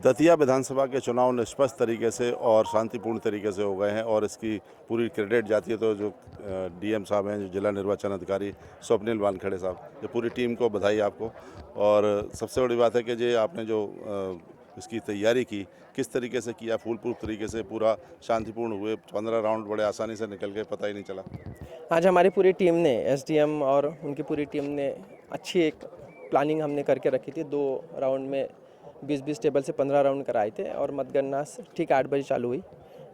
दतिया विधानसभा के चुनाव निष्पक्ष तरीके से और शांतिपूर्ण तरीके से हो गए हैं और इसकी पूरी क्रेडिट जाती है तो जो डीएम साहब हैं, जो जिला निर्वाचन अधिकारी स्वप्निल वानखेड़े साहब, ये पूरी टीम को बधाई आपको। और सबसे बड़ी बात है कि ये आपने जो इसकी तैयारी की, किस तरीके से किया, फूल प्रूफ तरीके से पूरा शांतिपूर्ण हुए, 15 राउंड बड़े आसानी से निकल गए, पता ही नहीं चला। आज हमारी पूरी टीम ने, एसडीएम और उनकी पूरी टीम ने अच्छी एक प्लानिंग हमने करके रखी थी। 2 राउंड में 20-20 टेबल से 15 राउंड कराए थे और मतगणना ठीक 8 बजे चालू हुई,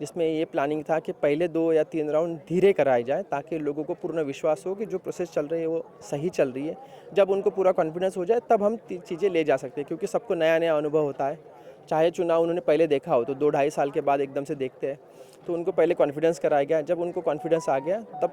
जिसमें ये प्लानिंग था कि पहले 2 या 3 राउंड धीरे कराए जाए ताकि लोगों को पूर्ण विश्वास हो कि जो प्रोसेस चल रही है वो सही चल रही है। जब उनको पूरा कॉन्फिडेंस हो जाए तब हम चीज़ें ले जा सकते हैं, क्योंकि सबको नया नया अनुभव होता है। चाहे चुनाव उन्होंने पहले देखा हो तो 2-2.5 साल के बाद एकदम से देखते हैं, तो उनको पहले कॉन्फिडेंस कराया गया। जब उनको कॉन्फिडेंस आ गया तब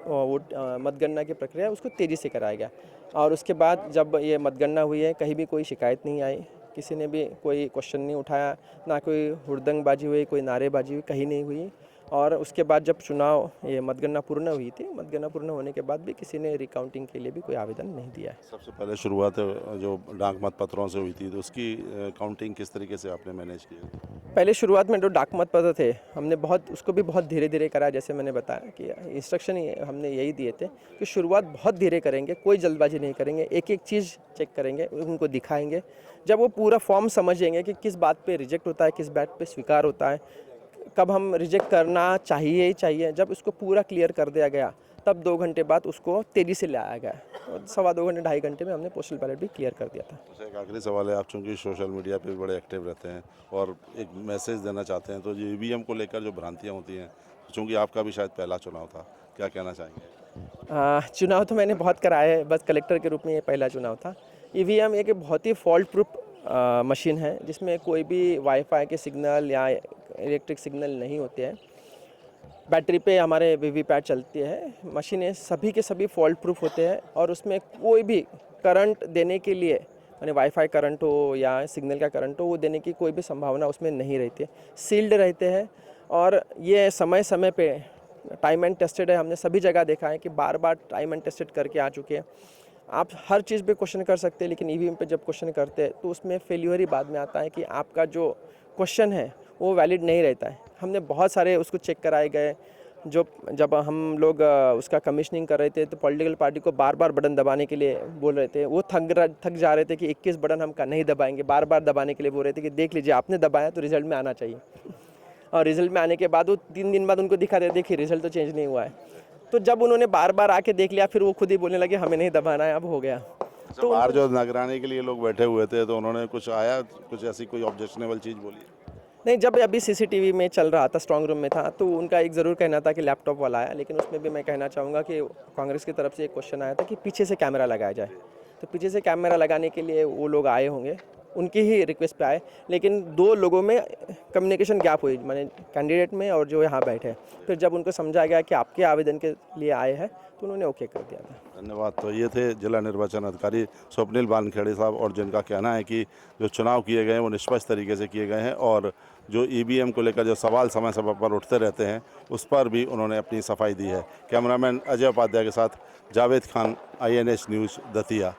वो मतगणना की प्रक्रिया उसको तेज़ी से कराया गया। और उसके बाद जब ये मतगणना हुई है, कहीं भी कोई शिकायत नहीं आई, किसी ने भी कोई क्वेश्चन नहीं उठाया, ना कोई हुड़दंगबाजी हुई, कोई नारेबाजी हुई, कहीं नहीं हुई। और उसके बाद जब चुनाव ये मतगणना पूर्ण हुई थी, मतगणना पूर्ण होने के बाद भी किसी ने रिकाउंटिंग के लिए भी कोई आवेदन नहीं दिया है। सबसे पहले शुरुआत जो डाक मत पत्रों से हुई थी, तो उसकी काउंटिंग किस तरीके से आपने मैनेज किया? पहले शुरुआत में जो डाक मत पत्र थे, हमने उसको भी बहुत धीरे धीरे करा। जैसे मैंने बताया कि इंस्ट्रक्शन ही हमने यही दिए थे कि शुरुआत बहुत धीरे करेंगे, कोई जल्दबाजी नहीं करेंगे, एक एक चीज़ चेक करेंगे, उनको दिखाएंगे। जब वो पूरा फॉर्म समझेंगे कि किस बात पे रिजेक्ट होता है, किस बात पे स्वीकार होता है, कब हम रिजेक्ट करना चाहिए ही चाहिए, जब उसको पूरा क्लियर कर दिया गया तब 2 घंटे बाद उसको तेज़ी से ले आया गया और 2.25 घंटे 2.5 घंटे में हमने पोस्टल बैलेट भी क्लियर कर दिया था। अच्छा, एक आखिरी सवाल है, आप चूँकि सोशल मीडिया पे भी बड़े एक्टिव रहते हैं और एक मैसेज देना चाहते हैं, तो ये ईवीएम को लेकर जो भ्रांतियाँ होती हैं, चूँकि आपका भी शायद पहला चुनाव था, क्या कहना चाहेंगे? चुनाव तो मैंने बहुत कराए है, बस कलेक्टर के रूप में ये पहला चुनाव था। ईवीएम एक बहुत ही फॉल्ट प्रूफ मशीन है, जिसमें कोई भी वाईफाई के सिग्नल या इलेक्ट्रिक सिग्नल नहीं होते हैं। बैटरी पे हमारे वीवीपैट चलती है। मशीनें सभी के सभी फॉल्ट प्रूफ होते हैं और उसमें कोई भी करंट देने के लिए, यानी वाईफाई करंट हो या सिग्नल का करंट हो, वो देने की कोई भी संभावना उसमें नहीं रहती है। सील्ड रहते हैं और ये समय समय पे टाइम एंड टेस्टेड है। हमने सभी जगह देखा है कि बार बार टाइम एंड टेस्टेड करके आ चुके हैं। आप हर चीज़ पे क्वेश्चन कर सकते हैं, लेकिन ईवीएम पे जब क्वेश्चन करते हैं तो उसमें फेल्यूर ही बाद में आता है कि आपका जो क्वेश्चन है वो वैलिड नहीं रहता है। हमने बहुत सारे उसको चेक कराए गए। जब हम लोग उसका कमीशनिंग कर रहे थे तो पॉलिटिकल पार्टी को बार बार बटन दबाने के लिए बोल रहे थे। वो थक जा रहे थे कि 21 बटन हम नहीं दबाएंगे, बार बार दबाने के लिए बोल रहे थे कि देख लीजिए आपने दबाया तो रिजल्ट में आना चाहिए। और रिजल्ट में आने के बाद वो 3 दिन बाद उनको दिखा दे, देखिए रिजल्ट तो चेंज नहीं हुआ है। तो जब उन्होंने बार बार आके देख लिया, फिर वो खुद ही बोलने लगे हमें नहीं दबाना है, अब हो गया। तो बाहर जो निगरानी के लिए लोग बैठे हुए थे, तो उन्होंने कुछ ऐसी कोई ऑब्जेक्शनेबल चीज़ बोली? नहीं, जब अभी सीसीटीवी में चल रहा था, स्ट्रांग रूम में था, तो उनका एक ज़रूर कहना था कि लैपटॉप वाला आया, लेकिन उसमें भी मैं कहना चाहूँगा कि कांग्रेस की तरफ से एक क्वेश्चन आया था कि पीछे से कैमरा लगाया जाए। तो पीछे से कैमरा लगाने के लिए वो लोग आए होंगे, उनकी ही रिक्वेस्ट पे आए, लेकिन 2 लोगों में कम्युनिकेशन गैप हुई, माने कैंडिडेट में और जो यहाँ बैठे। फिर जब उनको समझा गया कि आपके आवेदन के लिए आए हैं तो उन्होंने ओके कर दिया था। धन्यवाद। तो ये थे जिला निर्वाचन अधिकारी स्वप्निल वानखेड़े साहब, और जिनका कहना है कि जो चुनाव किए गए हैं वो निष्पक्ष तरीके से किए गए हैं और जो ईवीएम को लेकर जो सवाल समय समय पर उठते रहते हैं उस पर भी उन्होंने अपनी सफाई दी है। कैमरामैन अजय उपाध्याय के साथ जावेद खान, INH न्यूज़, दतिया।